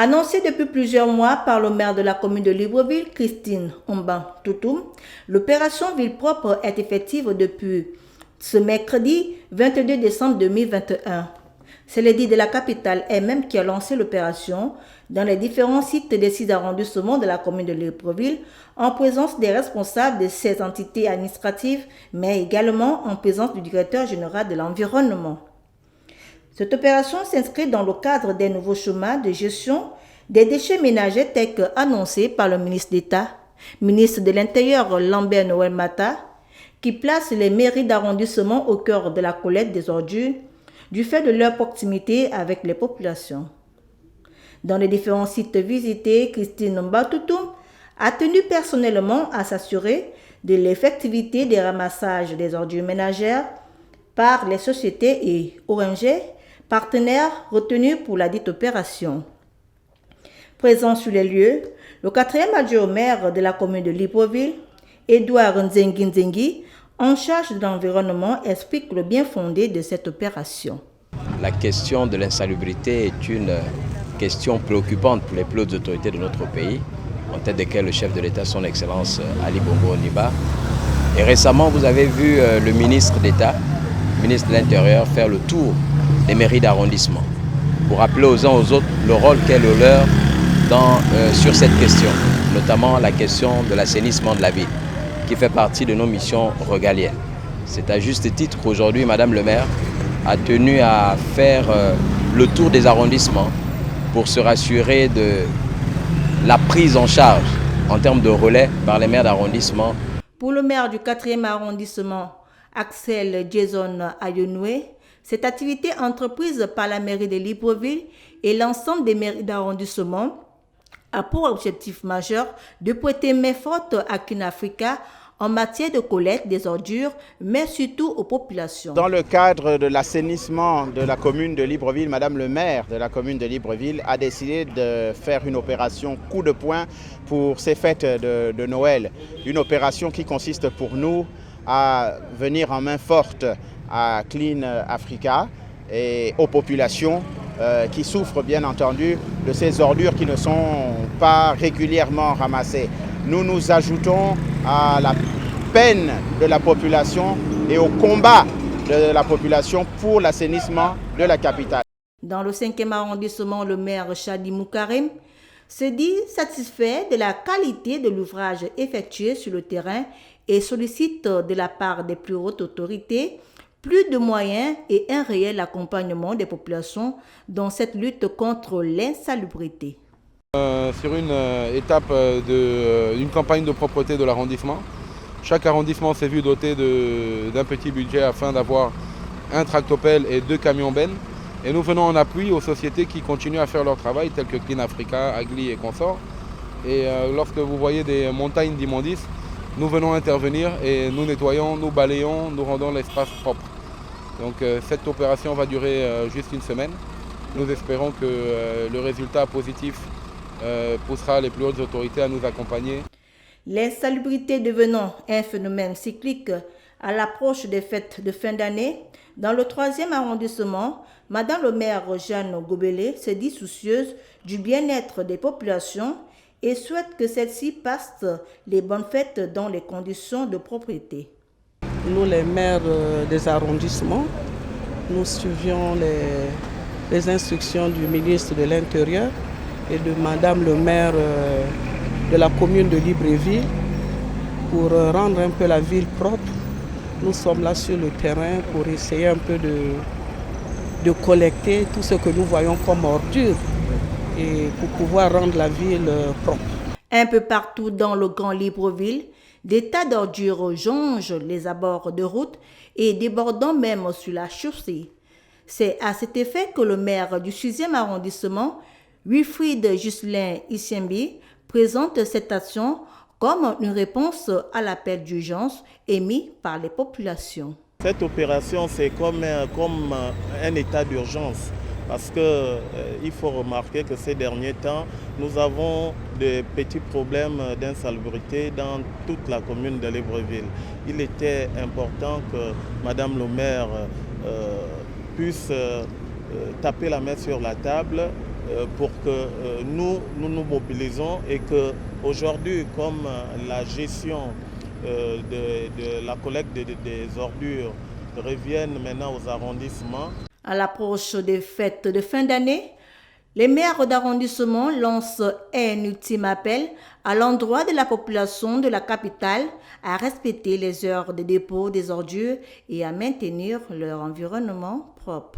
Annoncée depuis plusieurs mois par le maire de la commune de Libreville, Christine Omban-Toutoum, l'opération Ville propre est effective depuis ce mercredi 22 décembre 2021. C'est l'édit de la capitale elle-même qui a lancé l'opération dans les différents sites des 6 arrondissements de la commune de Libreville, en présence des responsables de ces entités administratives, mais également en présence du directeur général de l'environnement. Cette opération s'inscrit dans le cadre des nouveaux schémas de gestion des déchets ménagers tels qu'annoncés par le ministre d'État, ministre de l'Intérieur Lambert Noël Mata, qui place les mairies d'arrondissement au cœur de la collecte des ordures du fait de leur proximité avec les populations. Dans les différents sites visités, Christine Mbatoutoume a tenu personnellement à s'assurer de l'effectivité des ramassages des ordures ménagères par les sociétés et ONG partenaires retenus pour la dite opération. Présent sur les lieux, le 4e adjoint au maire de la commune de Libreville, Edouard Nzengi, en charge de l'environnement, explique le bien fondé de cette opération. La question de l'insalubrité est une question préoccupante pour les plus hautes autorités de notre pays, en tête desquelles le chef de l'État, son Excellence Ali Bongo Ondimba. Et récemment, vous avez vu le ministre d'État, le ministre de l'Intérieur, faire le tour des mairies d'arrondissement pour rappeler aux uns aux autres le rôle qu'est le leur sur cette question, notamment la question de l'assainissement de la ville, qui fait partie de nos missions régaliennes. C'est à juste titre qu'aujourd'hui, Madame le maire a tenu à faire le tour des arrondissements pour se rassurer de la prise en charge en termes de relais par les maires d'arrondissement. Pour le maire du 4e arrondissement, Axel Jason Ayonoué, cette activité entreprise par la mairie de Libreville et l'ensemble des mairies d'arrondissement a pour objectif majeur de prêter main forte à Kinafrica en matière de collecte des ordures, mais surtout aux populations. Dans le cadre de l'assainissement de la commune de Libreville, Madame le maire de la commune de Libreville a décidé de faire une opération coup de poing pour ces fêtes de Noël. Une opération qui consiste pour nous à venir en main forte à Clean Africa et aux populations qui souffrent bien entendu de ces ordures qui ne sont pas régulièrement ramassées. Nous nous ajoutons à la peine de la population et au combat de la population pour l'assainissement de la capitale. Dans le 5e arrondissement, le maire Chadi Moukarim se dit satisfait de la qualité de l'ouvrage effectué sur le terrain et sollicite de la part des plus hautes autorités plus de moyens et un réel accompagnement des populations dans cette lutte contre l'insalubrité. Sur une étape d'une campagne de propreté de l'arrondissement, chaque arrondissement s'est vu doté d'un petit budget afin d'avoir un tractopelle et 2 camions bennes. Et nous venons en appui aux sociétés qui continuent à faire leur travail, telles que Clean Africa, Agli et consorts. Et lorsque vous voyez des montagnes d'immondices, nous venons intervenir et nous nettoyons, nous balayons, nous rendons l'espace propre. Donc cette opération va durer juste une semaine. Nous espérons que le résultat positif poussera les plus hautes autorités à nous accompagner. L'insalubrité devenant un phénomène cyclique à l'approche des fêtes de fin d'année, dans le 3e arrondissement, Madame le maire Jeanne Gobelé se dit soucieuse du bien-être des populations et souhaite que celles-ci passent les bonnes fêtes dans les conditions de propreté. Nous, les maires des arrondissements, nous suivions les instructions du ministre de l'Intérieur et de Madame le maire de la commune de Libreville pour rendre un peu la ville propre. Nous sommes là sur le terrain pour essayer un peu de collecter tout ce que nous voyons comme ordures et pour pouvoir rendre la ville propre. Un peu partout dans le Grand Libreville, des tas d'ordures jonchent les abords de route et débordant même sur la chaussée. C'est à cet effet que le maire du 6e arrondissement, Wilfried Ghislain Issiembi, présente cette action comme une réponse à l'appel d'urgence émis par les populations. Cette opération, c'est comme un état d'urgence parce qu'il faut remarquer que ces derniers temps, nous avons des petits problèmes d'insalubrité dans toute la commune de Libreville. Il était important que Madame le maire puisse taper la main sur la table pour que nous nous mobilisons et qu'aujourd'hui, comme la gestion de la collecte des ordures revienne maintenant aux arrondissements. À l'approche des fêtes de fin d'année, les maires d'arrondissement lancent un ultime appel à l'endroit de la population de la capitale à respecter les heures de dépôt des ordures et à maintenir leur environnement propre.